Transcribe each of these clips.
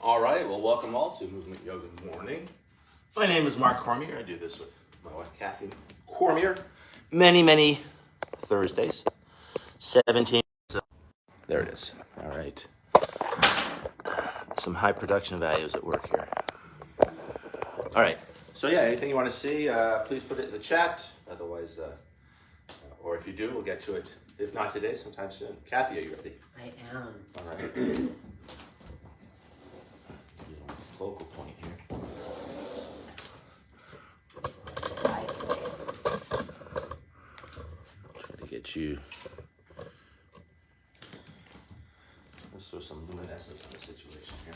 All right, well, welcome all to Movement Yoga Morning. My name is Mark Cormier. I do this with my wife, Kathy Cormier, many Thursdays. 17. There it is. All right. Some high production values at work here. All right. So, yeah, anything you want to see, please put it in the chat. Otherwise, or if you do, we'll get to it. If not today, sometime soon. Kathy, are you ready? I am. All right. Focal point here. Try to get you. Let's throw some luminescence on the situation here.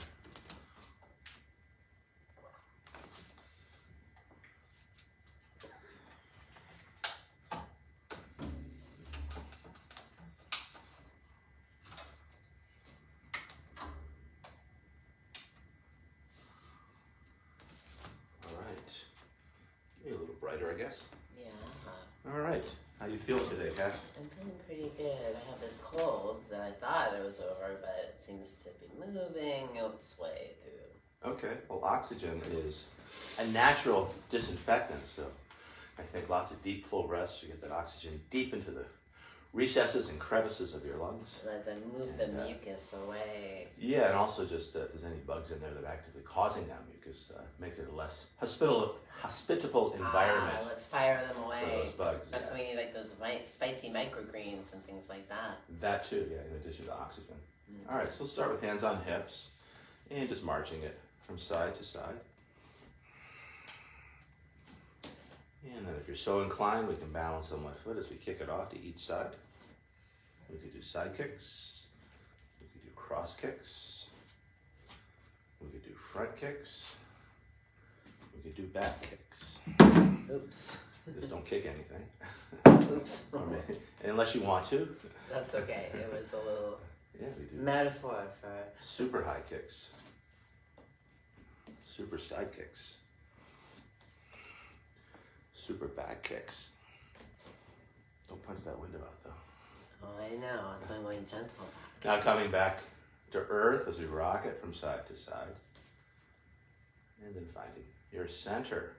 A little brighter, I guess. Yeah. All right. How you feeling today, Kat? I'm feeling pretty good. I have this cold that I thought it was over, but it seems to be moving its way through. Okay. Well, oxygen is a natural disinfectant, so I think lots of deep, full breaths to get that oxygen deep into the recesses and crevices of your lungs. Let them move the mucus away. Yeah, and also just if there's any bugs in there that are actively causing that mucus, makes it a less hospitable environment. Let's fire them away. For those bugs. That's why we need like those spicy microgreens and things like that. That too, yeah, in addition to oxygen. All right, so we'll start with hands on hips and just marching it from side to side. And then if you're so inclined, we can balance on one foot as we kick it off to each side. We could do side kicks. We could do cross kicks. We could do front kicks. We could do back kicks. Oops. Just don't kick anything. Oops. Unless you want to. That's okay. It was a little we do metaphor for super high kicks. Super side kicks. Super back kicks. Don't punch that window out though. Oh, I know. That's why I'm going gentle. Now coming back to earth as we rock it from side to side. And then finding your center.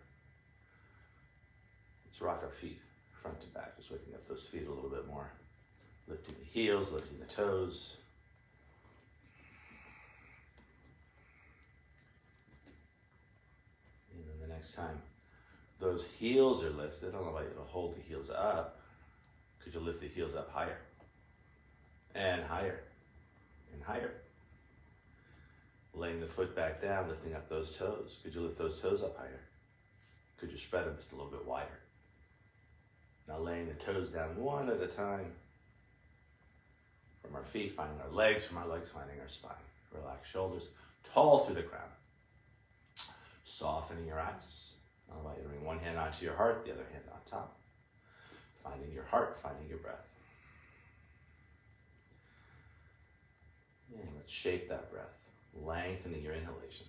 Let's rock our feet front to back, just waking up those feet a little bit more. Lifting the heels, lifting the toes. And then the next time those heels are lifted, I don't know about you to hold the heels up. Could you lift the heels up higher? And higher. And higher. Laying the foot back down, lifting up those toes. Could you lift those toes up higher? Could you spread them just a little bit wider? Now laying the toes down one at a time. From our feet, finding our legs. From our legs, finding our spine. Relax shoulders, tall through the crown. Softening your eyes. I want you to bring one hand onto your heart, the other hand on top. Finding your heart, finding your breath. And let's shape that breath. Lengthening your inhalation.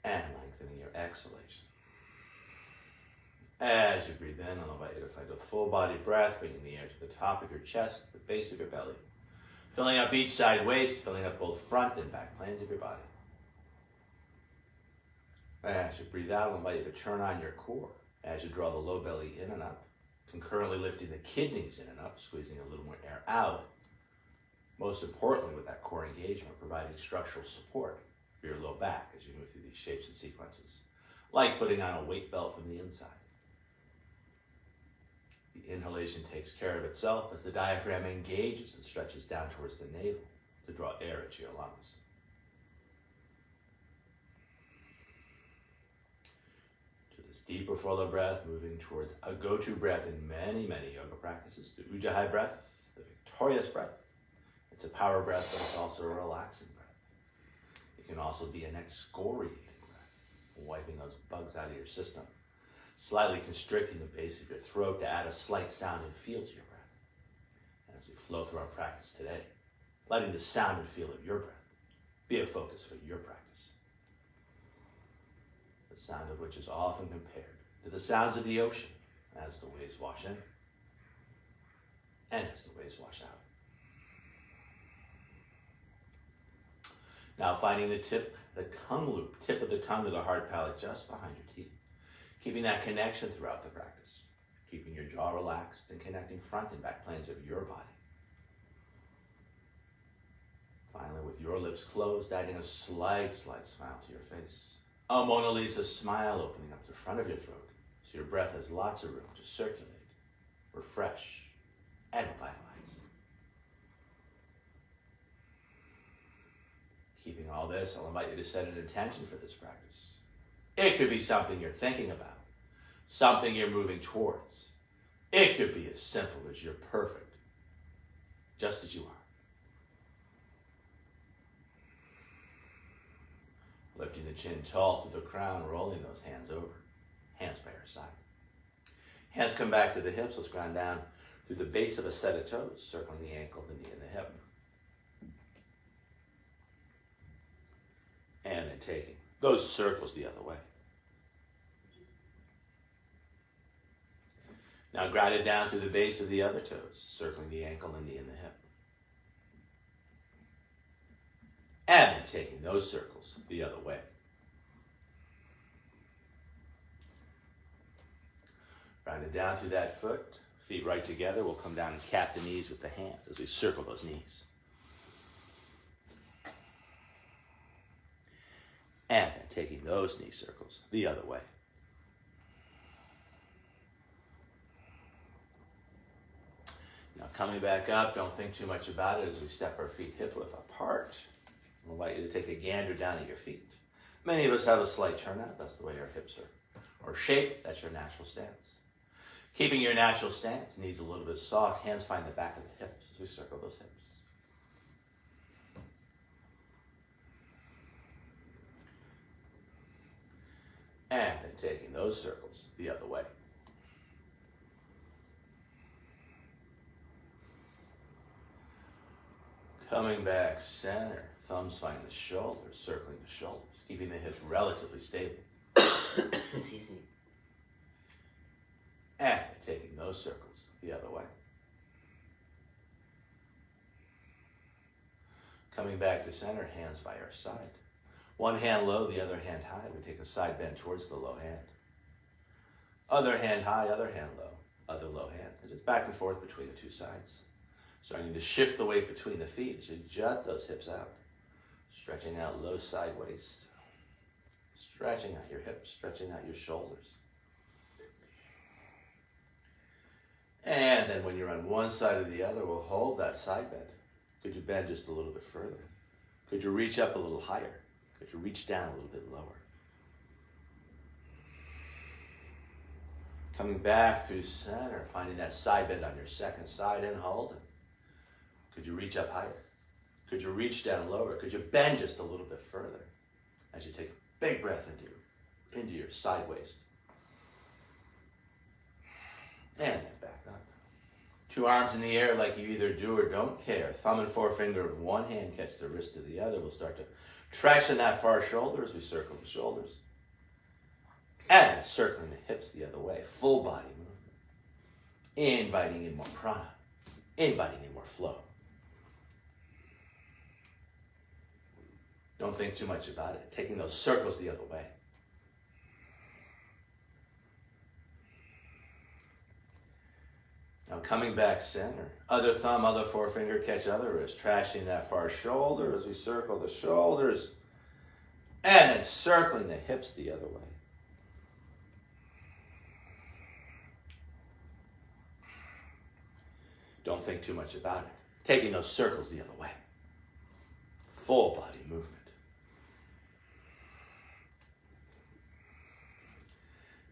And lengthening your exhalation. As you breathe in, I'll invite you to find a full body breath, bringing the air to the top of your chest, the base of your belly. Filling up each side waist, filling up both front and back planes of your body. As you breathe out, I'll invite you to turn on your core as you draw the low belly in and up, concurrently lifting the kidneys in and up, squeezing a little more air out. Most importantly, with that core engagement, providing structural support for your low back as you move through these shapes and sequences, like putting on a weight belt from the inside. The inhalation takes care of itself as the diaphragm engages and stretches down towards the navel to draw air into your lungs. Deeper fuller breath, moving towards a go-to breath in many yoga practices. The Ujjayi breath, the victorious breath. It's a power breath, but it's also a relaxing breath. It can also be an excoriating breath, wiping those bugs out of your system. Slightly constricting the base of your throat to add a slight sound and feel to your breath. And as we flow through our practice today, letting the sound and feel of your breath be a focus for your practice. The sound of which is often compared to the sounds of the ocean as the waves wash in and as the waves wash out. Now finding the tongue loop, tip of the tongue to the hard palate just behind your teeth. Keeping that connection throughout the practice. Keeping your jaw relaxed and connecting front and back planes of your body. Finally, with your lips closed, adding a slight smile to your face. A Mona Lisa smile opening up the front of your throat so your breath has lots of room to circulate, refresh, and revitalize. Keeping all this, I'll invite you to set an intention for this practice. It could be something you're thinking about, something you're moving towards. It could be as simple as you're perfect, just as you are. Lifting the chin tall through the crown, rolling those hands over, hands by your side. Hands come back to the hips, let's ground down through the base of a set of toes, circling the ankle, the knee, and the hip. And then taking those circles the other way. Now grounded down through the base of the other toes, circling the ankle, the knee, and the hip. And then taking those circles the other way. Rounded down through that foot, feet right together. We'll come down and cap the knees with the hands as we circle those knees. And then taking those knee circles the other way. Now coming back up, don't think too much about it as we step our feet hip-width apart. I'll invite you to take a gander down at your feet. Many of us have a slight turnout. That's the way our hips are shaped. That's your natural stance. Keeping your natural stance, knees a little bit soft, hands find the back of the hips as we circle those hips. And then taking those circles the other way. Coming back center, thumbs find the shoulders, circling the shoulders, keeping the hips relatively stable. Excuse me. And taking those circles the other way. Coming back to center, hands by our side. One hand low, the other hand high. We take a side bend towards the low hand. Other hand high, other hand low, other low hand. And just back and forth between the two sides. Starting to shift the weight between the feet as you jut those hips out. Stretching out low side waist. Stretching out your hips, stretching out your shoulders. And then when you're on one side or the other, we'll hold that side bend. Could you bend just a little bit further? Could you reach up a little higher? Could you reach down a little bit lower? Coming back through center, finding that side bend on your second side and holding. Could you reach up higher? Could you reach down lower? Could you bend just a little bit further as you take a big breath into your side waist? And then back up. Two arms in the air like you either do or don't care. Thumb and forefinger of one hand catch the wrist of the other. We'll start to traction that far shoulder as we circle the shoulders. And then circling the hips the other way. Full body movement. Inviting in more prana. Inviting in more flow. Don't think too much about it. Taking those circles the other way. Now coming back center. Other thumb, other forefinger, catch other wrist. Trashing that far shoulder as we circle the shoulders. And then circling the hips the other way. Don't think too much about it. Taking those circles the other way. Full body movement.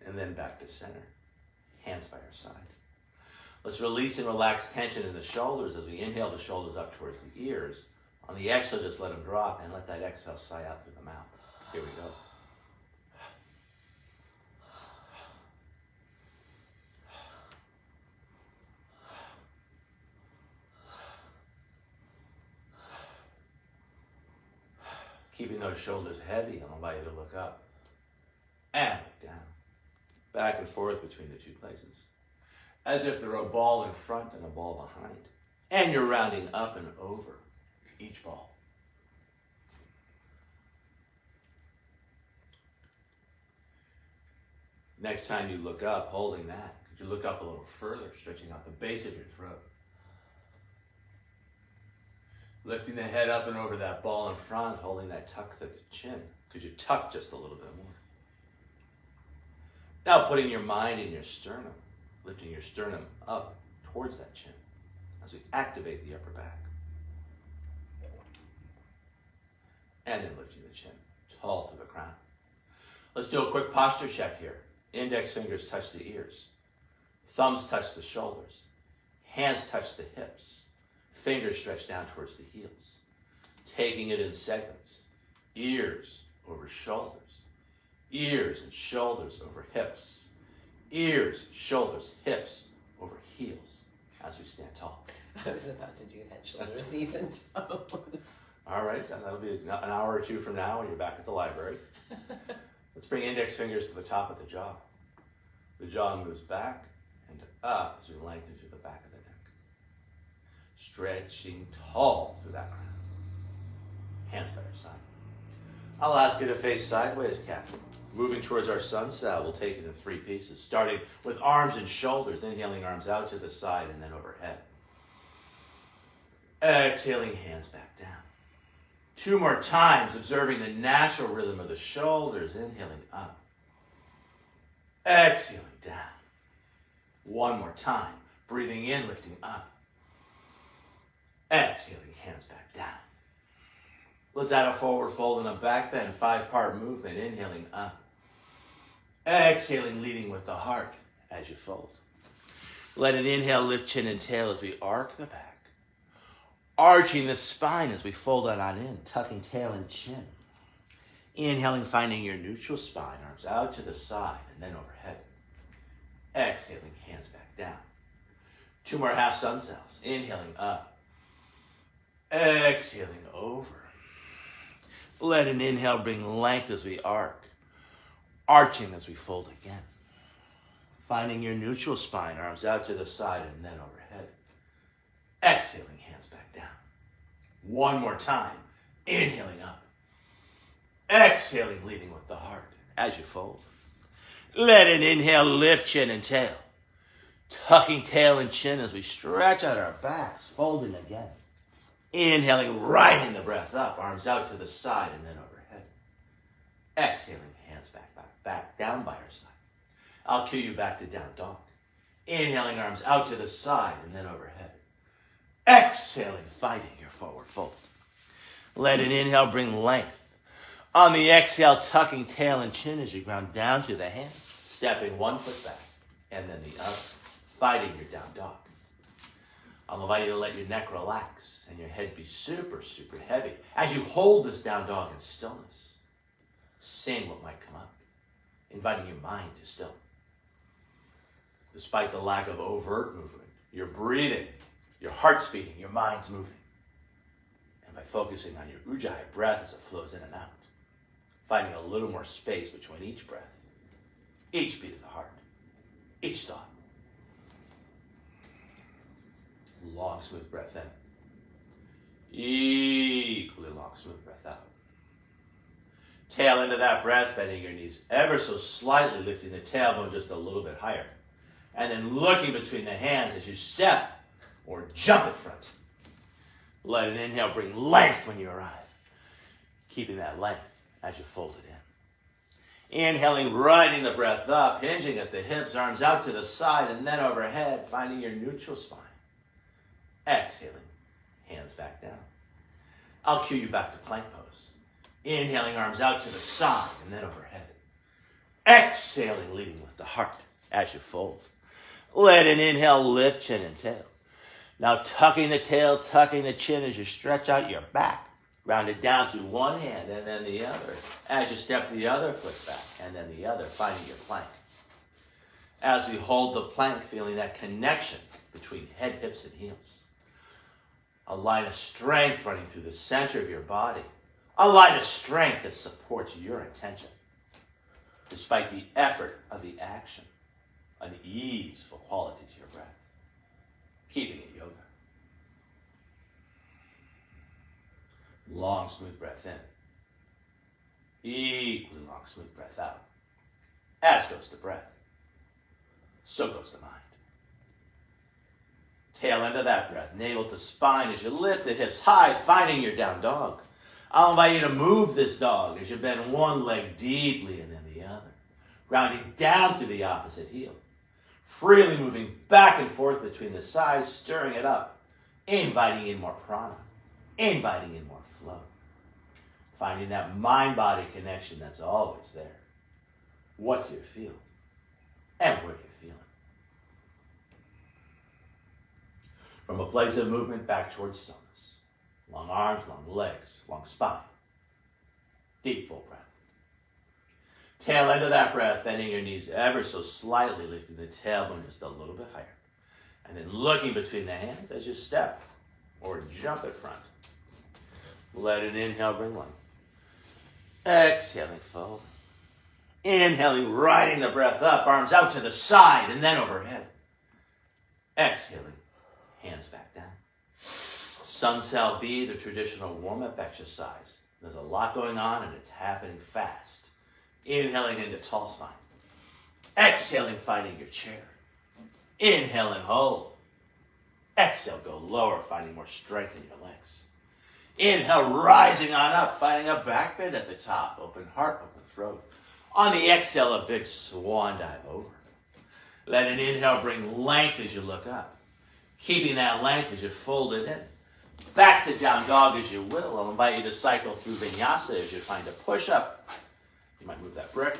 And then back to center. Hands by our side. Let's release and relax tension in the shoulders as we inhale the shoulders up towards the ears. On the exhale, just let them drop and let that exhale sigh out through the mouth. Here we go. Keeping those shoulders heavy, I'll invite you to look up and look down. Back and forth between the two places. As if they're a ball in front and a ball behind. And you're rounding up and over each ball. Next time you look up, holding that, could you look up a little further, stretching out the base of your throat? Lifting the head up and over that ball in front, holding that tuck to the chin. Could you tuck just a little bit more? Now putting your mind in your sternum, lifting your sternum up towards that chin as we activate the upper back. And then lifting the chin, tall to the crown. Let's do a quick posture check here. Index fingers touch the ears. Thumbs touch the shoulders. Hands touch the hips. Fingers stretch down towards the heels. Taking it in segments. Ears over shoulders. Ears and shoulders over hips. Ears, shoulders, hips over heels as we stand tall. I was about to do head, shoulders, knees, and toes. All right, that'll be an hour or two from now when you're back at the library. Let's bring index fingers to the top of the jaw. The jaw moves back and up as we lengthen through the back of the neck. Stretching tall through that crown. Hands by your side. I'll ask you to face sideways, cat. Moving towards our sunset, we'll take it in 3 pieces, starting with arms and shoulders, inhaling arms out to the side and then overhead. Exhaling, hands back down. 2 more times, observing the natural rhythm of the shoulders, inhaling up. Exhaling down. 1 more time, breathing in, lifting up. Exhaling, hands back down. Let's add a forward fold and a back bend, 5-part movement, inhaling up. Exhaling, leading with the heart as you fold. Let an inhale lift chin and tail as we arc the back. Arching the spine as we fold it on in, tucking tail and chin. Inhaling, finding your neutral spine, arms out to the side and then overhead. Exhaling, hands back down. 2 more half sun cells. Inhaling up. Exhaling over. Let an inhale bring length as we arc. Arching as we fold again. Finding your neutral spine, arms out to the side and then overhead. Exhaling, hands back down. 1 more time. Inhaling up. Exhaling, leading with the heart as you fold. Let an inhale lift chin and tail. Tucking tail and chin as we stretch out our backs, folding again. Inhaling, riding the breath up, arms out to the side and then overhead. Exhaling, hands back, down by our side. I'll cue you back to down dog. Inhaling, arms out to the side and then overhead. Exhaling, finding your forward fold. Let an inhale bring length. On the exhale, tucking tail and chin as you ground down to the hands. Stepping 1 foot back and then the other. Fighting your down dog. I'll invite you to let your neck relax and your head be super, super heavy as you hold this down dog in stillness. Seeing what might come up. Inviting your mind to still. Despite the lack of overt movement, you're breathing, your heart's beating, your mind's moving. And by focusing on your Ujjayi breath as it flows in and out, finding a little more space between each breath, each beat of the heart, each thought. Long, smooth breath in. Equally long, smooth breath out. Tail into that breath, bending your knees ever so slightly, lifting the tailbone just a little bit higher. And then looking between the hands as you step or jump in front. Let an inhale bring length when you arrive. Keeping that length as you fold it in. Inhaling, riding the breath up, hinging at the hips, arms out to the side and then overhead, finding your neutral spine. Exhaling, hands back down. I'll cue you back to plank pose. Inhaling, arms out to the side and then overhead. Exhaling, leading with the heart as you fold. Let an inhale lift chin and tail. Now tucking the tail, tucking the chin as you stretch out your back. Rounded down through one hand and then the other. As you step the other foot back and then the other, finding your plank. As we hold the plank, feeling that connection between head, hips, and heels. A line of strength running through the center of your body. A line of strength that supports your intention. Despite the effort of the action, an easeful quality to your breath. Keeping it yoga. Long, smooth breath in. Equally long, smooth breath out. As goes the breath. So goes the mind. Tail end of that breath, navel to spine as you lift the hips high, finding your down dog. I'll invite you to move this dog as you bend one leg deeply and then the other, grounding down through the opposite heel, freely moving back and forth between the sides, stirring it up, inviting in more prana, inviting in more flow, finding that mind-body connection that's always there. What do you feel? And where do you feel it? From a place of movement back towards stillness. Long arms, long legs, long spine. Deep, full breath. Tail end of that breath, bending your knees ever so slightly, lifting the tailbone just a little bit higher. And then looking between the hands as you step or jump at front. Let an inhale bring length. Exhaling, fold. Inhaling, riding the breath up, arms out to the side and then overhead. Exhaling, hands back down. Sun Sal B, the traditional warm-up exercise. There's a lot going on and it's happening fast. Inhaling into tall spine. Exhaling, finding your chair. Inhale and hold. Exhale, go lower, finding more strength in your legs. Inhale, rising on up, finding a back bend at the top. Open heart, open throat. On the exhale, a big swan dive over. Let an inhale bring length as you look up. Keeping that length as you fold it in. Back to down dog as you will. I'll invite you to cycle through vinyasa as you find a push-up. You might move that brick.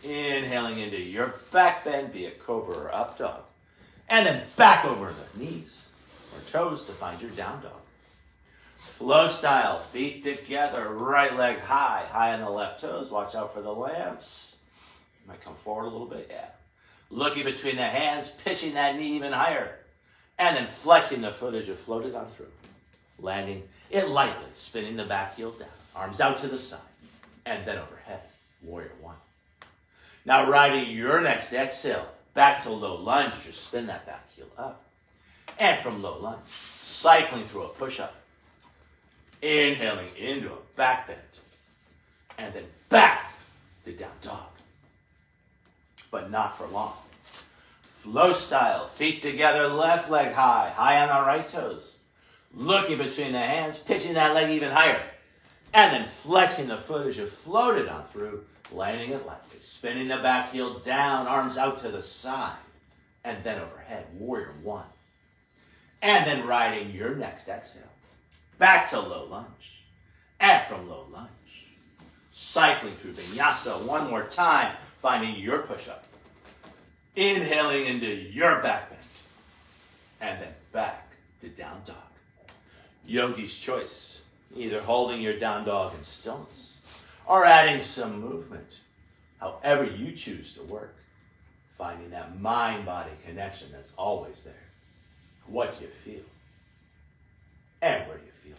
Inhaling into your back bend, be it cobra or up dog. And then back over the knees or toes to find your down dog. Flow style, feet together, right leg high, high on the left toes. Watch out for the lamps. You might come forward a little bit, yeah. Looking between the hands, pitching that knee even higher. And then flexing the foot as you float it on through. Landing it lightly, spinning the back heel down. Arms out to the side. And then overhead. Warrior one. Now riding your next exhale back to low lunge as you spin that back heel up. And from low lunge, cycling through a push-up. Inhaling into a back bend. And then back to down dog. But not for long. Flow style, feet together, left leg high, high on the right toes. Looking between the hands, pitching that leg even higher. And then flexing the foot as you float it on through, landing it lightly. Spinning the back heel down, arms out to the side. And then overhead, warrior one. And then riding your next exhale. Back to low lunge. And from low lunge. Cycling through vinyasa one more time, finding your push-up. Inhaling into your back bend. And then back to down dog. Yogi's choice. Either holding your down dog in stillness or adding some movement. However you choose to work. Finding that mind-body connection that's always there. What do you feel? And where do you feel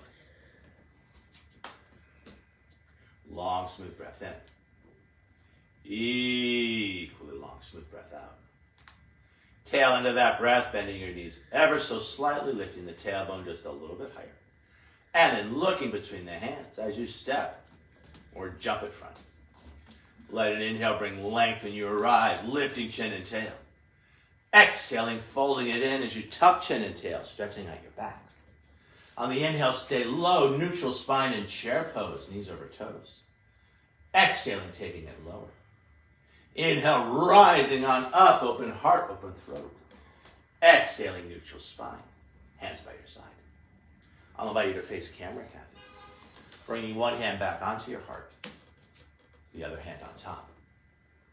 it? Long, smooth breath in. Equally long, smooth breath out. Tail end of that breath, bending your knees ever so slightly, lifting the tailbone just a little bit higher. And then looking between the hands as you step or jump at front. Let an inhale bring length when you arrive, lifting chin and tail. Exhaling, folding it in as you tuck chin and tail, stretching out your back. On the inhale, stay low, neutral spine and chair pose, knees over toes. Exhaling, taking it lower. Inhale, rising on up, open heart, open throat. Exhaling, neutral spine, hands by your side. I'll invite you to face camera, Kathy. Bringing one hand back onto your heart, the other hand on top.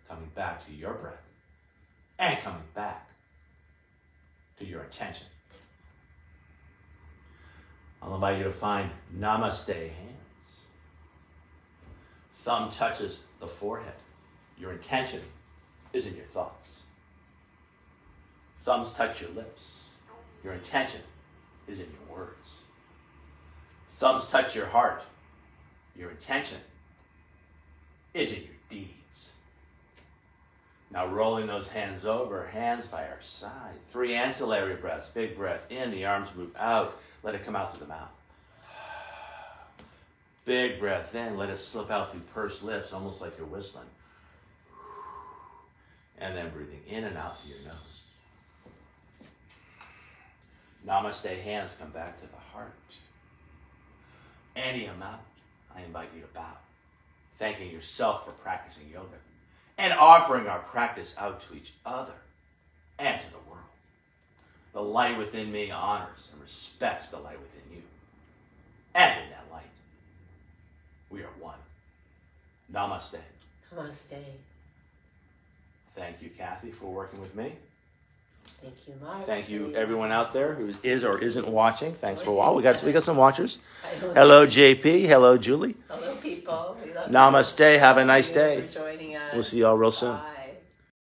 Coming back to your breath and coming back to your attention. I'll invite you to find namaste hands. Thumb touches the forehead. Your intention is in your thoughts. Thumbs touch your lips. Your intention is in your words. Thumbs touch your heart. Your intention is in your deeds. Now rolling those hands over, hands by our side. 3 ancillary breaths. Big breath in, the arms move out. Let it come out through the mouth. Big breath in, let it slip out through pursed lips, almost like you're whistling. And then breathing in and out through your nose. Namaste, hands come back to the heart. Any amount, I invite you to bow, thanking yourself for practicing yoga and offering our practice out to each other and to the world. The light within me honors and respects the light within you. And in that light, we are one. Namaste. Namaste. Thank you, Kathy, for working with me. Thank you, Mark. Thank you, everyone out there who is or isn't watching. Thanks for a while. We got some watchers. Hello, JP. Hello, Julie. Hello, people. We love Namaste. you. Have a nice Thank you day. for joining us. We'll see you all real soon. Bye.